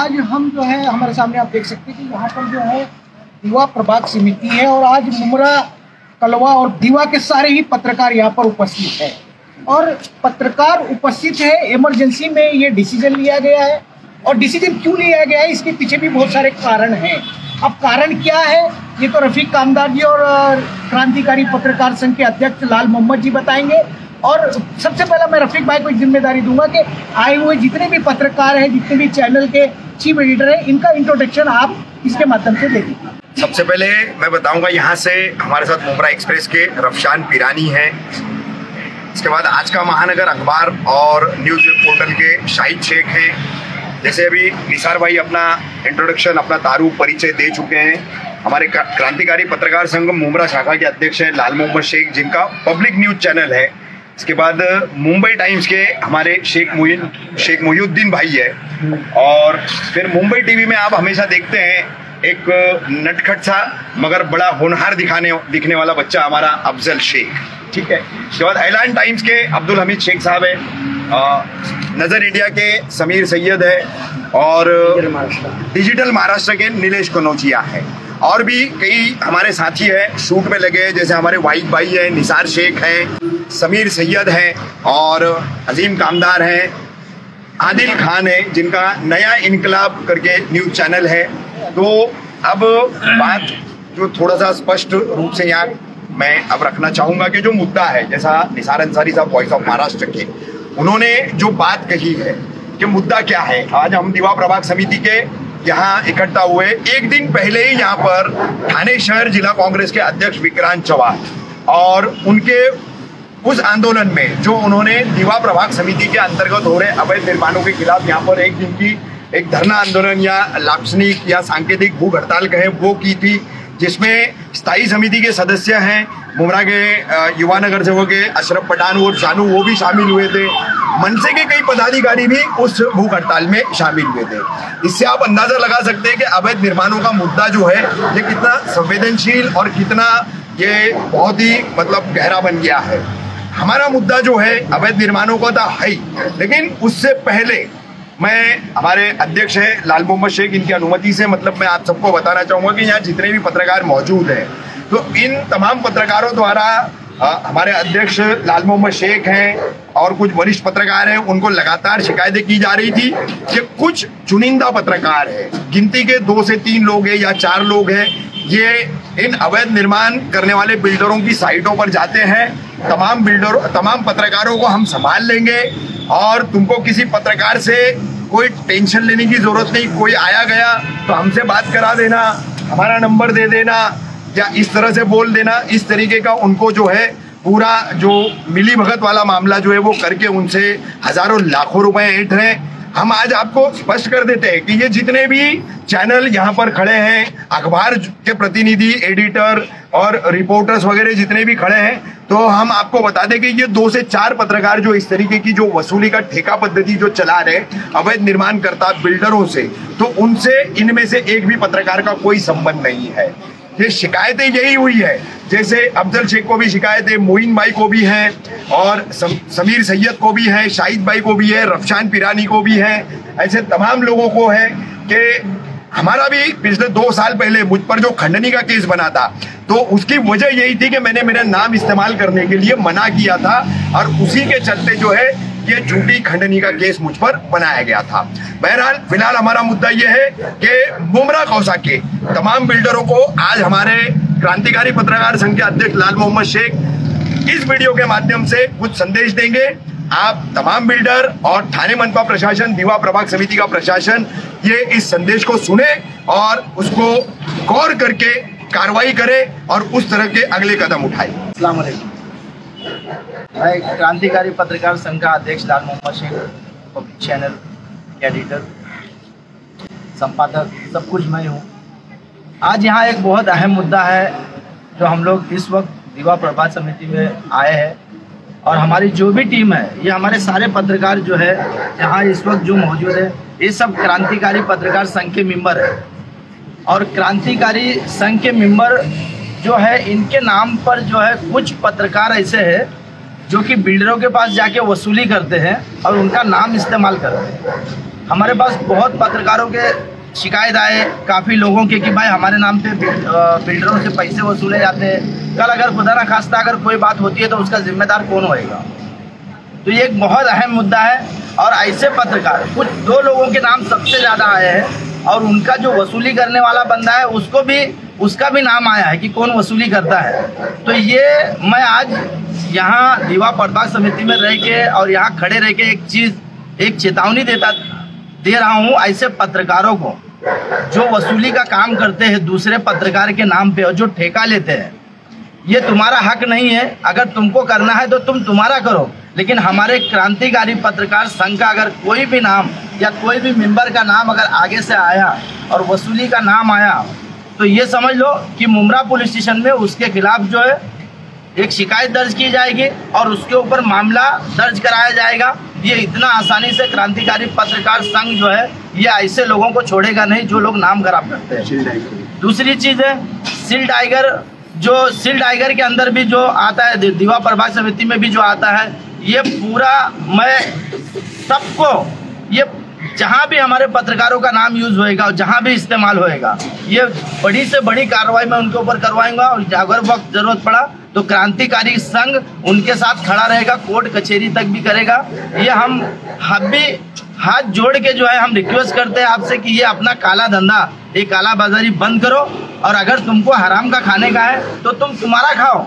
आज हम जो है हमारे सामने आप देख सकते हैं कि यहाँ पर जो है दीवा प्रभाग समिति है और आज मुमरा, कलवा और दीवा के सारे ही पत्रकार यहाँ पर उपस्थित है। और पत्रकार उपस्थित है, इमरजेंसी में ये डिसीजन लिया गया है। और डिसीजन क्यों लिया गया है, इसके पीछे भी बहुत सारे कारण हैं। अब कारण क्या है ये तो रफीक कामदार जी और क्रांतिकारी पत्रकार संघ के अध्यक्ष लाल मोहम्मद जी बताएंगे। और सबसे पहले मैं रफीक भाई को एक जिम्मेदारी दूंगा कि आए हुए जितने भी पत्रकार हैं, जितने भी चैनल के चीफ एडिटर हैं, इनका इंट्रोडक्शन आप इसके माध्यम से दे दीजिए। सबसे पहले मैं बताऊंगा यहाँ से हमारे साथ मुमरा एक्सप्रेस के रफशान पिरानी हैं। इसके बाद आज का महानगर अखबार और न्यूज़ पोर्टल के शाहिद शेख हैं। जैसे अभी निसार भाई अपना इंट्रोडक्शन, अपना तारुफ परिचय दे चुके हैं। हमारे क्रांतिकारी पत्रकार संघ मुमरा शाखा के अध्यक्ष हैं लाल मोहम्मद शेख, जिनका पब्लिक न्यूज़ चैनल है। इसके बाद मुंबई टाइम्स के हमारे शेख मोहिउद्दीन भाई है। और फिर मुंबई टीवी में आप हमेशा देखते हैं एक नटखट सा मगर बड़ा होनहार दिखने वाला बच्चा हमारा अफजल शेख, ठीक है। इसके बाद ऐलान टाइम्स के अब्दुल हमीद शेख साहब है। नज़र इंडिया के समीर सैयद है और डिजिटल महाराष्ट्र के नीलेश कनौजिया है। और भी कई हमारे साथी हैं शूट में लगे हैं, जैसे हमारे वाहिद भाई हैं, निसार शेख हैं, समीर सैयद हैं और अजीम कामदार हैं, आदिल खान है, जिनका नया इनकलाब करके न्यूज़ चैनल है। तो अब बात जो थोड़ा सा स्पष्ट रूप से यहाँ मैं अब रखना चाहूँगा कि जो मुद्दा है, जैसा निसार अंसारी साहब वॉइस ऑफ महाराष्ट्र के, उन्होंने जो बात कही है कि मुद्दा क्या है। आज हम दीवा प्रभाग समिति के यहाँ इकट्ठा हुए, एक दिन पहले ही यहाँ पर ठाणे शहर जिला कांग्रेस के अध्यक्ष विक्रांत चौहान और उनके उस आंदोलन में जो उन्होंने दीवा प्रभाग समिति के अंतर्गत हो रहे अवैध निर्माणों के खिलाफ यहाँ पर एक दिन की एक धरना आंदोलन या लाक्षणिक या सांकेतिक भूख हड़ताल कहें वो की थी, जिसमें स्थायी समिति के सदस्य हैं मुमरा के युवा नगर सेवक के अशरफ पठान और शानू, वो भी शामिल हुए थे। मनसे के कई पदाधिकारी भी उस भूख हड़ताल में शामिल हुए थे। इससे आप अंदाजा लगा सकते हैं कि अवैध निर्माणों का मुद्दा जो है ये कितना संवेदनशील और कितना ये बहुत ही मतलब गहरा बन गया है। हमारा मुद्दा जो है अवैध निर्माणों का था है, लेकिन उससे पहले मैं हमारे अध्यक्ष हैं लाल मोहम्मद शेख, इनकी अनुमति से मतलब मैं आप सबको बताना चाहूँगा कि यहाँ जितने भी पत्रकार मौजूद हैं, तो इन तमाम पत्रकारों द्वारा हमारे अध्यक्ष लाल मोहम्मद शेख हैं और कुछ वरिष्ठ पत्रकार हैं, उनको लगातार शिकायतें की जा रही थी कि कुछ चुनिंदा पत्रकार हैं, गिनती के 2 से 3 लोग हैं या 4 लोग हैं, ये इन अवैध निर्माण करने वाले बिल्डरों की साइटों पर जाते हैं। तमाम पत्रकारों को हम संभाल लेंगे और तुमको किसी पत्रकार से कोई टेंशन लेने की जरूरत नहीं। कोई आया गया तो हमसे बात करा देना, हमारा नंबर दे देना या इस तरह से बोल देना, इस तरीके का उनको जो है पूरा जो मिली भगत वाला मामला जो है वो करके उनसे हजारों लाखों रुपए ऐंठ रहे हैं। हम आज आपको स्पष्ट कर देते हैं कि ये जितने भी चैनल यहाँ पर खड़े हैं, अखबार के प्रतिनिधि, एडिटर और रिपोर्टर्स वगैरह जितने भी खड़े हैं, तो हम आपको बता दें कि ये 2 से 4 पत्रकार जो इस तरीके की जो वसूली का ठेका पद्धति जो चला रहे अवैध निर्माण करता बिल्डरों से, तो उनसे इनमें से एक भी पत्रकार का कोई संबंध नहीं है। ये शिकायतें यही हुई है, जैसे अफजल शेख को भी शिकायत है, मोइन भाई को भी है और समीर सैयद को भी है, शाहिद भाई को भी है, रफशान पिरानी को भी है, ऐसे तमाम लोगों को है कि हमारा भी पिछले 2 साल पहले मुझ पर जो खंडनी का केस बना था, तो उसकी वजह यही थी कि मैंने मेरा नाम इस्तेमाल करने के लिए मना किया था और उसी के चलते जो है ये झूठी खंडनी का केस मुझ पर बनाया गया था। बहरहाल फिलहाल हमारा मुद्दा ये है कि मुमरा कौसा के तमाम बिल्डरों को आज हमारे क्रांतिकारी पत्रकार संघ के अध्यक्ष लाल मोहम्मद शेख इस वीडियो के माध्यम से कुछ संदेश देंगे। आप तमाम बिल्डर और ठाणे मनपा प्रशासन, दीवा प्रभाग समिति का प्रशासन ये इस संदेश को सुने और उसको गौर करके कार्रवाई करे और उस तरह के अगले कदम उठाए। अस्सलाम वालेकुम। मैं क्रांतिकारी पत्रकार संघ का अध्यक्ष Lal Mohammad Shaikh, public channel editor, संपादक, सब कुछ मैं हूँ। आज यहाँ एक बहुत अहम मुद्दा है जो हम लोग इस वक्त दीवा प्रभाग समिति में आए हैं और हमारी जो भी टीम है, ये हमारे सारे पत्रकार जो है यहाँ इस वक्त जो मौजूद है, ये सब क्रांतिकारी पत्रकार संघ के मेंबर है। और क्रांतिकारी संघ के मेंबर जो है, इनके नाम पर जो है कुछ पत्रकार ऐसे हैं जो कि बिल्डरों के पास जाके वसूली करते हैं और उनका नाम इस्तेमाल करते हैं। हमारे पास बहुत पत्रकारों के शिकायत आए काफ़ी लोगों के कि भाई हमारे नाम पे बिल्डरों से पैसे वसूले जाते हैं। कल अगर खुदा ना खास्ता अगर कोई बात होती है तो उसका जिम्मेदार कौन होएगा? तो ये एक बहुत अहम मुद्दा है। और ऐसे पत्रकार कुछ 2 लोगों के नाम सबसे ज़्यादा आए हैं और उनका जो वसूली करने वाला बंदा है उसका भी नाम आया है कि कौन वसूली करता है। तो ये मैं आज यहाँ दीवा प्रभाग समिति में रह के और यहाँ खड़े रह के एक चेतावनी दे रहा हूँ ऐसे पत्रकारों को जो वसूली का काम करते हैं दूसरे पत्रकार के नाम पे और जो ठेका लेते हैं। ये तुम्हारा हक नहीं है। अगर तुमको करना है तो तुम्हारा करो, लेकिन हमारे क्रांतिकारी पत्रकार संघ का अगर कोई भी नाम या कोई भी मेंबर का नाम अगर आगे से आया और वसूली का नाम आया तो ये समझ लो कि मुमरा पुलिस स्टेशन में उसके खिलाफ जो है एक शिकायत दर्ज की जाएगी और उसके ऊपर मामला दर्ज कराया जाएगा। ये इतना आसानी से क्रांतिकारी पत्रकार संघ जो है ये ऐसे लोगों को छोड़ेगा नहीं जो लोग नाम खराब करते हैं। दूसरी चीज़ है सील टाइगर के अंदर भी जो आता है, दीवा प्रभाग समिति में भी जो आता है, ये पूरा मैं सबको ये जहाँ भी हमारे पत्रकारों का नाम यूज होएगा और जहाँ भी इस्तेमाल होएगा ये बड़ी से बड़ी कार्रवाई मैं उनके ऊपर करवाऊंगा। और अगर वक्त जरूरत पड़ा तो क्रांतिकारी संघ उनके साथ खड़ा रहेगा, कोर्ट कचहरी तक भी करेगा। ये हम भी हाथ जोड़ के जो है हम रिक्वेस्ट करते हैं आपसे कि ये अपना काला धंधा, ये काला बाजारी बंद करो। और अगर तुमको हराम का खाने का है तो तुम्हारा खाओ,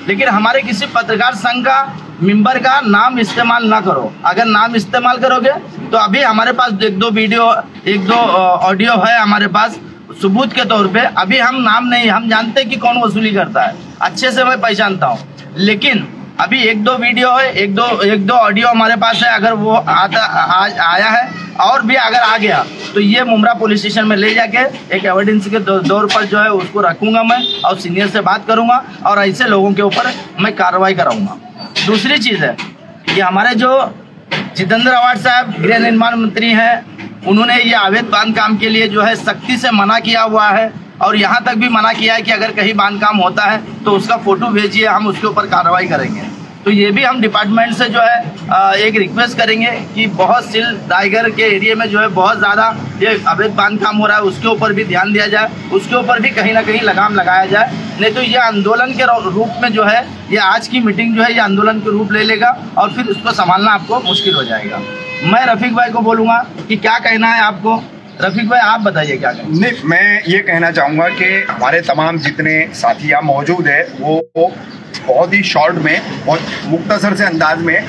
लेकिन हमारे किसी पत्रकार संघ का मेंबर का नाम इस्तेमाल ना करो। अगर नाम इस्तेमाल करोगे तो अभी हमारे पास एक दो ऑडियो है हमारे पास सबूत के तौर पे। अभी हम नाम नहीं, हम जानते हैं कि कौन वसूली करता है, अच्छे से मैं पहचानता हूँ, लेकिन अभी एक दो वीडियो है, एक दो ऑडियो हमारे पास है। अगर वो आया है और भी अगर आ गया तो ये मुमरा पुलिस स्टेशन में ले जाके एक एविडेंस के दौर पर जो है उसको रखूंगा मैं और सीनियर से बात करूंगा और ऐसे लोगों के ऊपर मैं कार्रवाई कराऊंगा। दूसरी चीज़ है, ये हमारे जो जितेंद्र आव्हाड साहब गृह निर्माण मंत्री हैं, उन्होंने ये अवैध बांध काम के लिए जो है सख्ती से मना किया हुआ है और यहाँ तक भी मना किया है कि अगर कहीं बांध काम होता है तो उसका फोटो भेजिए, हम उसके ऊपर कार्रवाई करेंगे। तो ये भी हम डिपार्टमेंट से जो है एक रिक्वेस्ट करेंगे कि बहुत सील टाइगर के एरिया में जो है बहुत ज़्यादा ये अवैध बांध काम हो रहा है, उसके ऊपर भी ध्यान दिया जाए, उसके ऊपर भी कहीं ना कहीं लगाम लगाया जाए। नहीं तो ये आंदोलन के रूप में जो है ये आज की मीटिंग जो है ये आंदोलन के रूप ले लेगा और फिर उसको संभालना आपको मुश्किल हो जाएगा। मैं रफीक भाई को बोलूँगा कि क्या कहना है आपको। रफीक भाई आप बताइए क्या कहना। नहीं, मैं ये कहना चाहूँगा कि हमारे तमाम जितने साथी यहाँ मौजूद है वो बहुत ही शॉर्ट में, बहुत मुख्तसर से अंदाज में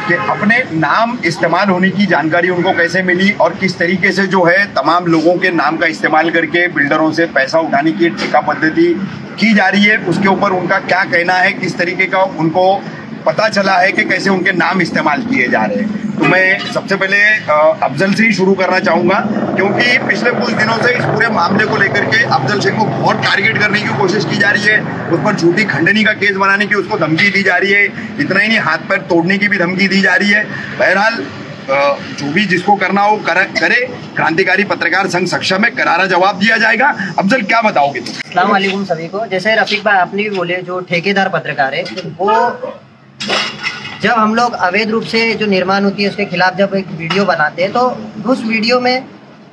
कि अपने नाम इस्तेमाल होने की जानकारी उनको कैसे मिली और किस तरीके से जो है तमाम लोगों के नाम का इस्तेमाल करके बिल्डरों से पैसा उठाने की ठेका पद्धति की जा रही है, उसके ऊपर उनका क्या कहना है, किस तरीके का उनको पता चला है कि कैसे उनके नाम इस्तेमाल किए जा रहे हैं। तो मैं सबसे पहले अफजल से ही शुरू करना चाहूँगा, क्योंकि पिछले कुछ दिनों से इस पूरे मामले को लेकर के अफजल शेख को बहुत टारगेट करने की कोशिश की जा रही है, उस पर झूठी खंडनी का केस बनाने की उसको धमकी दी जा रही है। इतना ही नहीं, हाथ पैर तोड़ने की भी धमकी दी जा रही है। बहरहाल जो भी जिसको करना हो करे, क्रांतिकारी पत्रकार संघ सक्षम में करारा जवाब दिया जाएगा। अफजल क्या बताओगे? अस्सलाम वालेकुम सभी को। जैसे रफीक भाई आपने भी बोले, जो ठेकेदार पत्रकार है वो जब हम लोग अवैध रूप से जो निर्माण होती है उसके खिलाफ जब एक वीडियो बनाते हैं तो उस वीडियो में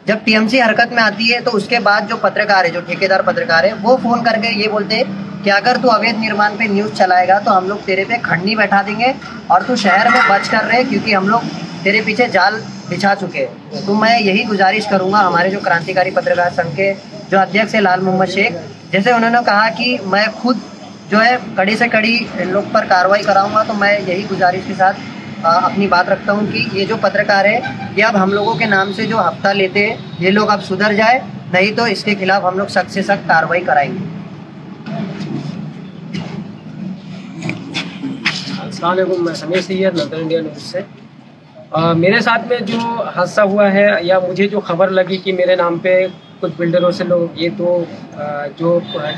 जब टीएमसी हरकत में आती है तो उसके बाद जो पत्रकार है, जो ठेकेदार पत्रकार है, वो फ़ोन करके ये बोलते हैं कि अगर तू अवैध निर्माण पे न्यूज़ चलाएगा तो हम लोग तेरे पे खंडनी बैठा देंगे और तू शहर में बच कर रहे क्योंकि हम लोग तेरे पीछे जाल बिछा चुके हैं। तो मैं यही गुजारिश करूँगा हमारे जो क्रांतिकारी पत्रकार संघ के जो अध्यक्ष है लाल मोहम्मद शेख, जैसे उन्होंने कहा कि मैं खुद जो है कड़ी से कड़ी इन लोग पर कार्रवाई कराऊंगा, तो मैं यही गुजारिश के साथ अपनी बात रखता हूं कि ये जो पत्रकार है ये अब हम लोगों के नाम से जो हफ्ता लेते हैं ये लोग अब सुधर जाए, नहीं तो इसके खिलाफ हम लोग सख्त से सख्त कार्रवाई कराएंगे। अस्सलाम वालेकुम, मैं समीर सैयद, नजर इंडिया न्यूज़ से। मेरे साथ में जो हादसा हुआ है या मुझे जो खबर लगी कि मेरे नाम पे कुछ बिल्डरों से लोग ये तो जो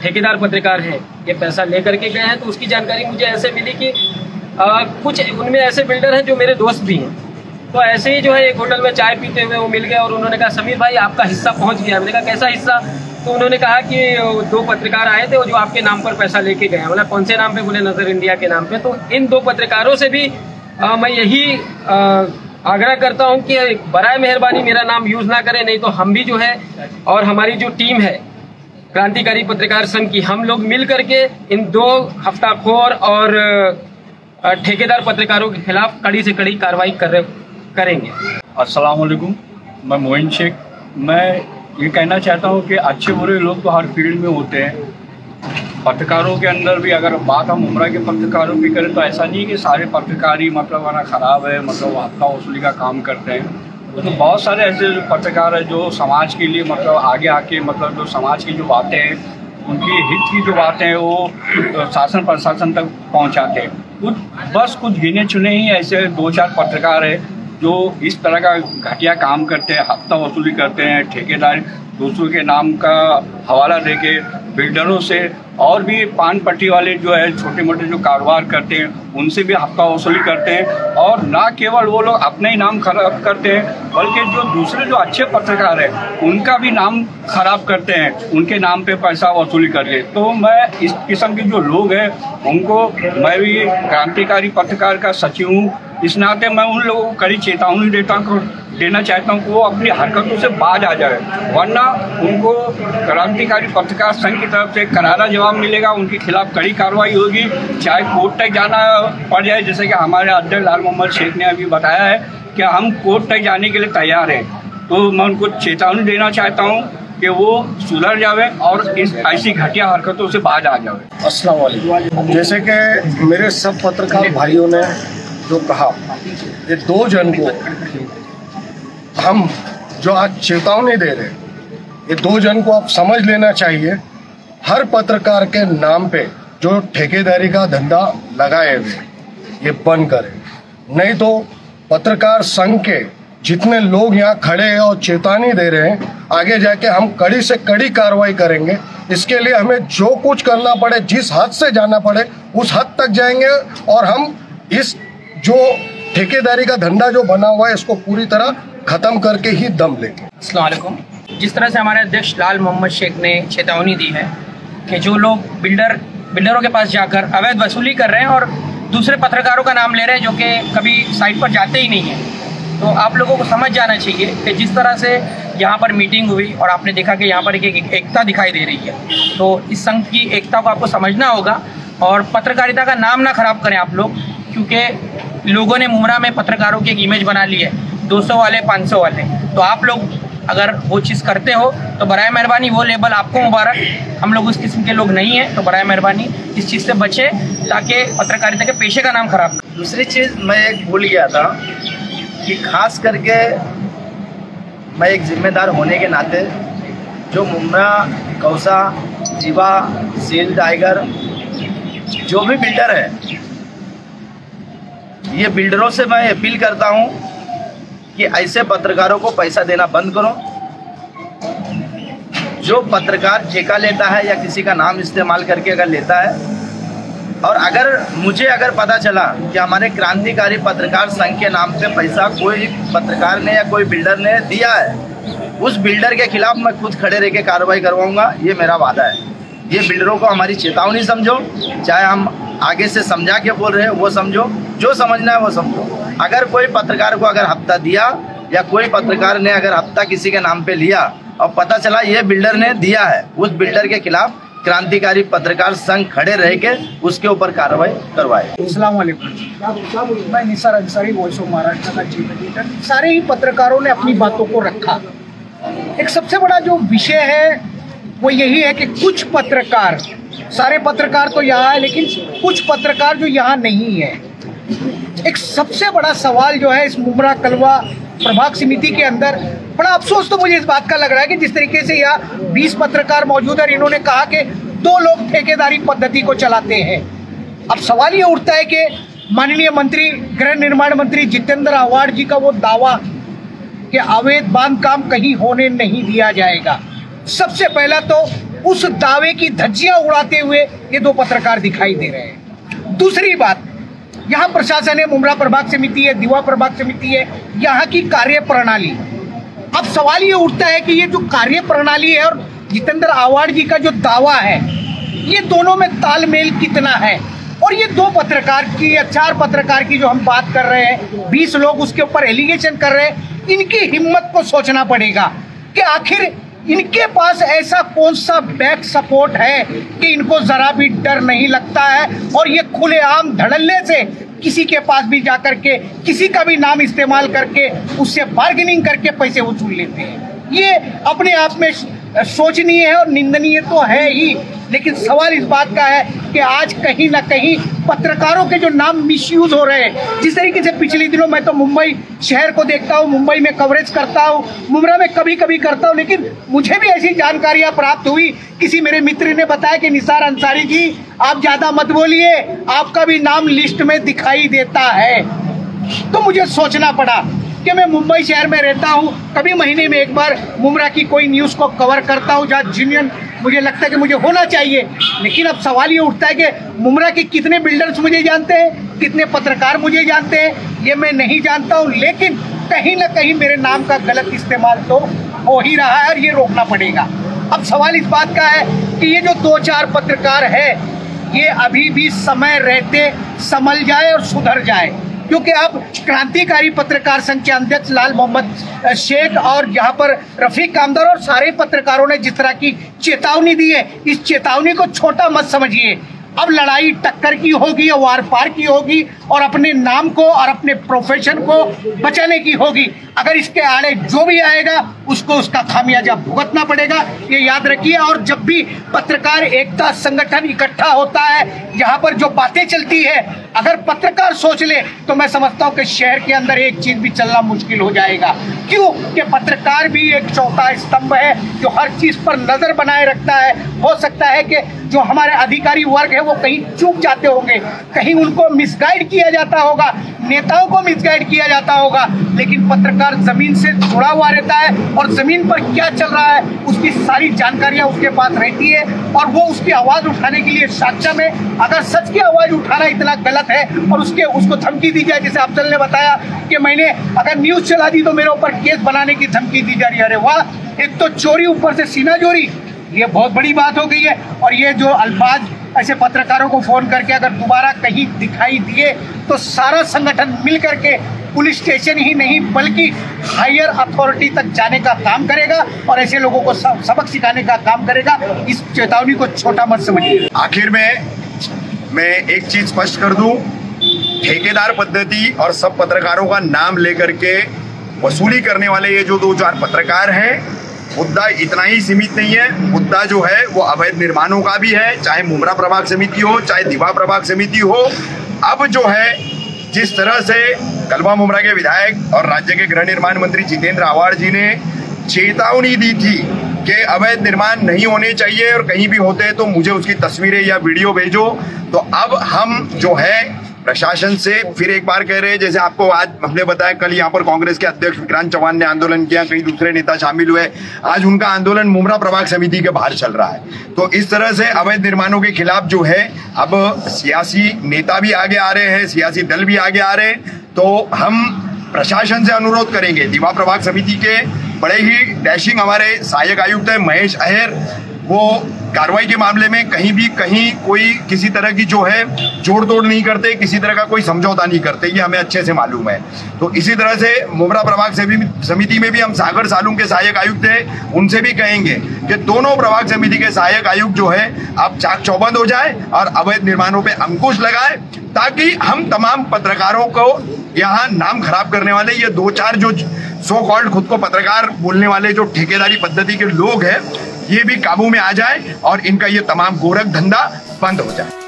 ठेकेदार पत्रकार हैं ये पैसा ले करके गए हैं, तो उसकी जानकारी मुझे ऐसे मिली कि कुछ उनमें ऐसे बिल्डर हैं जो मेरे दोस्त भी हैं। तो ऐसे ही जो है एक होटल में चाय पीते हुए वो मिल गए और उन्होंने कहा समीर भाई आपका हिस्सा पहुंच गया। मैंने कहा कैसा हिस्सा? तो उन्होंने कहा कि 2 पत्रकार आए थे वो जो आपके नाम पर पैसा लेके गए। बोला कौन से नाम पे? बोले नजर इंडिया के नाम पे। तो इन 2 पत्रकारों से भी मैं यही आग्रह करता हूं कि बराए मेहरबानी मेरा नाम यूज ना करें, नहीं तो हम भी जो है और हमारी जो टीम है क्रांतिकारी पत्रकार संघ की, हम लोग मिल करके इन 2 हफ्ताखोर और ठेकेदार पत्रकारों के खिलाफ कड़ी से कड़ी कार्रवाई करेंगे। अस्सलाम वालेकुम, मैं मोइन शेख। मैं ये कहना चाहता हूँ कि अच्छे बुरे लोग तो हर फील्ड में होते हैं। पत्रकारों के अंदर भी अगर बात हम उम्रा के पत्रकारों की करें तो ऐसा नहीं कि सारे पत्रकार ही मतलब वाला ख़राब है, मतलब हफ्ता वसूली का काम करते हैं। तो बहुत सारे ऐसे पत्रकार हैं जो समाज के लिए मतलब आगे आके मतलब जो समाज की जो बातें हैं, उनकी हित की जो बातें हैं वो शासन प्रशासन तक पहुंचाते हैं। कुछ गिने चुने ही ऐसे 2-4 पत्रकार हैं जो इस तरह का घटिया काम करते हैं, हफ्ता वसूली करते हैं, ठेकेदार दूसरों के नाम का हवाला देके बिल्डरों से और भी पान पट्टी वाले जो है छोटे मोटे जो कारोबार करते हैं उनसे भी हफ्ता वसूली करते हैं। और ना केवल वो लोग अपने ही नाम खराब करते हैं बल्कि जो दूसरे जो अच्छे पत्रकार हैं उनका भी नाम खराब करते हैं, उनके नाम पे पैसा वसूली करके। तो मैं इस किस्म के जो लोग हैं उनको, मैं भी क्रांतिकारी पत्रकार का सचिव हूँ, इस नाते मैं उन लोगों को कड़ी चेतावनी देना चाहता हूँ कि वो अपनी हरकतों से बाज आ जाए, वरना उनको क्रांतिकारी पत्रकार संघ की तरफ से करारा जवाब मिलेगा, उनके खिलाफ कड़ी कार्रवाई होगी, चाहे कोर्ट तक जाना पड़ जाए। जैसे कि हमारे अध्यक्ष लाल मोहम्मद शेख ने अभी बताया है कि हम कोर्ट तक जाने के लिए तैयार हैं। तो मैं उनको चेतावनी देना चाहता हूँ कि वो सुधर जावे और इस ऐसी घटिया हरकतों से बाज आ जावे। अस्सलाम वालेकुम। जैसे कि मेरे सब पत्रकार भाइयों ने जो कहा, ये 2 जन को हम जो आज चेतावनी दे रहे हैं, ये 2 जन को आप समझ लेना चाहिए। हर पत्रकार के नाम पे जो ठेकेदारी का धंधा लगाए हुए ये बंद करें, नहीं तो पत्रकार संघ के जितने लोग यहाँ खड़े हैं और चेतावनी दे रहे हैं, आगे जाके हम कड़ी से कड़ी कार्रवाई करेंगे। इसके लिए हमें जो कुछ करना पड़े, जिस हद से जाना पड़े उस हद तक जाएंगे और हम इस जो ठेकेदारी का धंधा जो बना हुआ है इसको पूरी तरह खत्म करके ही दम लेंगे। अस्सलाम वालेकुम। जिस तरह से हमारे अध्यक्ष लाल मोहम्मद शेख ने चेतावनी दी है कि जो लोग बिल्डरों के पास जाकर अवैध वसूली कर रहे हैं और दूसरे पत्रकारों का नाम ले रहे हैं जो कि कभी साइट पर जाते ही नहीं हैं, तो आप लोगों को समझ जाना चाहिए कि जिस तरह से यहाँ पर मीटिंग हुई और आपने देखा कि यहाँ पर एक एकता दिखाई दे रही है, तो इस संघ की एकता को आपको समझना होगा और पत्रकारिता का नाम ना खराब करें आप लोग, क्योंकि लोगों ने मुमरा में पत्रकारों की एक इमेज बना ली है, 200 वाले 500 वाले। तो आप लोग अगर वो चीज़ करते हो तो बराए मेहरबानी वो लेबल आपको मुबारक, हम लोग उस किस्म के लोग नहीं हैं, तो बराए मेहरबानी इस चीज़ से बचे ताकि पत्रकारिता के पेशे का नाम खराब। दूसरी चीज़ मैं एक भूल गया था कि खास करके मैं एक जिम्मेदार होने के नाते जो मुमरा, कौसा, जीवा, सील, टाइगर जो भी बिल्डर है, ये बिल्डरों से मैं अपील करता हूँ कि ऐसे पत्रकारों को पैसा देना बंद करो। जो पत्रकार ठेका लेता है या किसी का नाम इस्तेमाल करके अगर लेता है, और अगर पता चला कि हमारे क्रांतिकारी पत्रकार संघ के नाम पे पैसा कोई पत्रकार ने या कोई बिल्डर ने दिया है, उस बिल्डर के खिलाफ मैं खुद खड़े रह के कार्रवाई करवाऊंगा, ये मेरा वादा है। ये बिल्डरों को हमारी चेतावनी समझो, चाहे हम आगे से समझा के बोल रहे हैं वो समझो, जो समझना है वो समझो। अगर कोई पत्रकार को अगर हफ्ता दिया या कोई पत्रकार ने अगर हफ्ता किसी के नाम पे लिया और पता चला ये बिल्डर ने दिया है, उस बिल्डर के खिलाफ क्रांतिकारी पत्रकार संघ खड़े रह के उसके ऊपर कार्रवाई करवाए। अस्सलाम वालेकुम। मैं निसार अंसारी, वॉइस ऑफ महाराष्ट्र का चीफ एडिटर। सारे ही पत्रकारों ने अपनी बातों को रखा। एक सबसे बड़ा जो विषय है वो यही है कि कुछ पत्रकार, सारे पत्रकार तो यहाँ है लेकिन कुछ पत्रकार जो यहाँ नहीं है। एक सबसे बड़ा सवाल जो है इस मुमरा कलवा प्रभाग समिति के अंदर, बड़ा अफसोस तो मुझे इस बात का लग रहा है कि जिस तरीके से यहाँ 20 पत्रकार मौजूद है, इन्होंने कहा कि 2 लोग ठेकेदारी पद्धति को चलाते हैं। अब सवाल ये उठता है कि माननीय मंत्री, गृह निर्माण मंत्री जितेंद्र आव्हाड जी का वो दावा कि अवैध बांधकाम कहीं होने नहीं दिया जाएगा, सबसे पहला तो उस दावे की धज्जियां उड़ाते हुए ये 2 पत्रकार दिखाई दे रहे हैं। दूसरी बात, यहाँ प्रशासन है, मुमरा प्रभाग समिति है, दीवा प्रभाग समिति है, यहाँ की कार्य प्रणाली। अब सवाल ये उठता है कि ये जो कार्य प्रणाली है और जितेंद्र आव्हाड जी का जो दावा है, ये दोनों में तालमेल कितना है और ये 2 पत्रकार की या 4 पत्रकार की जो हम बात कर रहे हैं, 20 लोग उसके ऊपर एलिगेशन कर रहे हैं, इनकी हिम्मत को सोचना पड़ेगा कि आखिर इनके पास ऐसा कौन सा बैक सपोर्ट है कि इनको जरा भी डर नहीं लगता है और ये खुलेआम धड़ल्ले से किसी के पास भी जाकर के किसी का भी नाम इस्तेमाल करके उससे बार्गेनिंग करके पैसे वसूल लेते हैं। ये अपने आप में शोचनीय है और निंदनीय तो है ही, लेकिन सवाल इस बात का है कि आज कहीं ना कहीं पत्रकारों के जो नाम मिसयूज हो रहे हैं। जिस तरीके से पिछले दिनों मैं तो मुंबई शहर को देखता हूँ, मुंबई में कवरेज करता हूँ, मुमरा में कभी कभी करता हूँ, लेकिन मुझे भी ऐसी जानकारियां प्राप्त हुई। किसी मेरे मित्र ने बताया कि निसार अंसारी जी आप ज्यादा मत बोलिए, आपका भी नाम लिस्ट में दिखाई देता है। तो मुझे सोचना पड़ा कि मैं मुंबई शहर में रहता हूं, कभी महीने में एक बार मुमरा की कोई न्यूज़ को कवर करता हूं जहां जेन्युइन मुझे लगता है कि मुझे होना चाहिए। लेकिन अब सवाल ये उठता है कि मुमरा के कितने बिल्डर्स मुझे जानते हैं, कितने पत्रकार मुझे जानते हैं, ये मैं नहीं जानता हूं, लेकिन कहीं ना कहीं मेरे नाम का गलत इस्तेमाल तो हो ही रहा है और ये रोकना पड़ेगा। अब सवाल इस बात का है कि ये जो 2-4 पत्रकार है ये अभी भी समय रहते संभल जाए और सुधर जाए, क्योंकि अब क्रांतिकारी पत्रकार संघ के अध्यक्ष लाल मोहम्मद शेख और यहाँ पर रफीक कामदार और सारे पत्रकारों ने जिस तरह की चेतावनी दी है, इस चेतावनी को छोटा मत समझिए। अब लड़ाई टक्कर की होगी, वार पार की होगी और अपने नाम को और अपने प्रोफेशन को बचाने की होगी। अगर इसके आड़े जो भी आएगा उसको उसका खामियाजा भुगतना पड़ेगा, ये याद रखिए। और जब भी पत्रकार एकता संगठन इकट्ठा होता है, यहाँ पर जो बातें चलती है, अगर पत्रकार सोच ले तो मैं समझता हूँ कि शहर के अंदर एक चीज भी चलना मुश्किल हो जाएगा। क्यों कि पत्रकार भी एक चौथा स्तंभ है जो हर चीज पर नजर बनाए रखता है। हो सकता है कि जो हमारे अधिकारी वर्ग है वो कहीं चूक जाते होंगे, कहीं उनको मिसगाइड किया जाता होगा, नेताओं को मिसगाइड किया जाता होगा, लेकिन पत्रकार जमीन से जुड़ा हुआ रहता है और जमीन पर क्या चल रहा है उसकी सारी जानकारियां उसके पास रहती है और वो उसकी आवाज उठाने के लिए सक्षम है। अगर सच की आवाज उठाना इतना गलत है और उसको धमकी दी जाए, जैसे अफजल ने बताया कि मैंने अगर न्यूज चला दी तो मेरे ऊपर केस बनाने की धमकी दी जा रही है। अरे वाह, एक तो चोरी ऊपर से सीना चोरी, ये बहुत बड़ी बात हो गई है। और ये जो अल्फाज ऐसे पत्रकारों को फोन करके अगर दोबारा कहीं दिखाई दिए तो सारा संगठन मिल करके पुलिस स्टेशन ही नहीं बल्कि हायर अथॉरिटी तक जाने का काम करेगा और ऐसे लोगों को सबक सिखाने का काम करेगा। इस चेतावनी को छोटा मत समझिए। आखिर में मैं एक चीज स्पष्ट कर दूं, ठेकेदार पद्धति और सब पत्रकारों का नाम लेकर के वसूली करने वाले ये जो 2-4 पत्रकार हैं, मुद्दा इतना ही सीमित नहीं है। मुद्दा जो है वो अवैध निर्माणों का भी है, चाहे मुमरा प्रभाग समिति हो, चाहे दीवा प्रभाग समिति हो। अब जो है जिस तरह से कलवा मुमरा के विधायक और राज्य के गृह निर्माण मंत्री जितेंद्र आवाड़ जी ने चेतावनी दी थी कि अवैध निर्माण नहीं होने चाहिए और कहीं भी होते हैं तो मुझे उसकी तस्वीरें या वीडियो भेजो, तो अब हम जो है प्रशासन से फिर एक बार कह रहे हैं, जैसे आपको आज हमने बताया कल यहाँ पर कांग्रेस के अध्यक्ष विक्रांत चौहान ने आंदोलन किया, कई दूसरे नेता शामिल हुए, आज उनका आंदोलन मुमरा प्रभाग समिति के बाहर चल रहा है। तो इस तरह से अवैध निर्माणों के खिलाफ जो है अब सियासी नेता भी आगे आ रहे हैं, सियासी दल भी आगे आ रहे हैं। तो हम प्रशासन से अनुरोध करेंगे, दीवा प्रभाग समिति के बड़े ही डैशिंग हमारे सहायक आयुक्त है महेश अहेर, वो कार्रवाई के मामले में कहीं कोई किसी तरह की जो है जोड़ तोड़ नहीं करते, किसी तरह का कोई समझौता नहीं करते, ये हमें अच्छे से मालूम है। तो इसी तरह से मुमरा प्रभाग समिति में भी हम सागर सालूम के सहायक आयुक्त हैं, उनसे भी कहेंगे कि दोनों प्रभाग समिति के सहायक आयुक्त जो है अब चाक चौबंद हो जाए और अवैध निर्माणों पे अंकुश लगाए, ताकि हम तमाम पत्रकारों को यहाँ नाम खराब करने वाले ये 2-4 जो सो कॉल्ड खुद को पत्रकार बोलने वाले जो ठेकेदारी पद्धति के लोग हैं, ये भी काबू में आ जाए और इनका ये तमाम गोरख धंधा बंद हो जाए।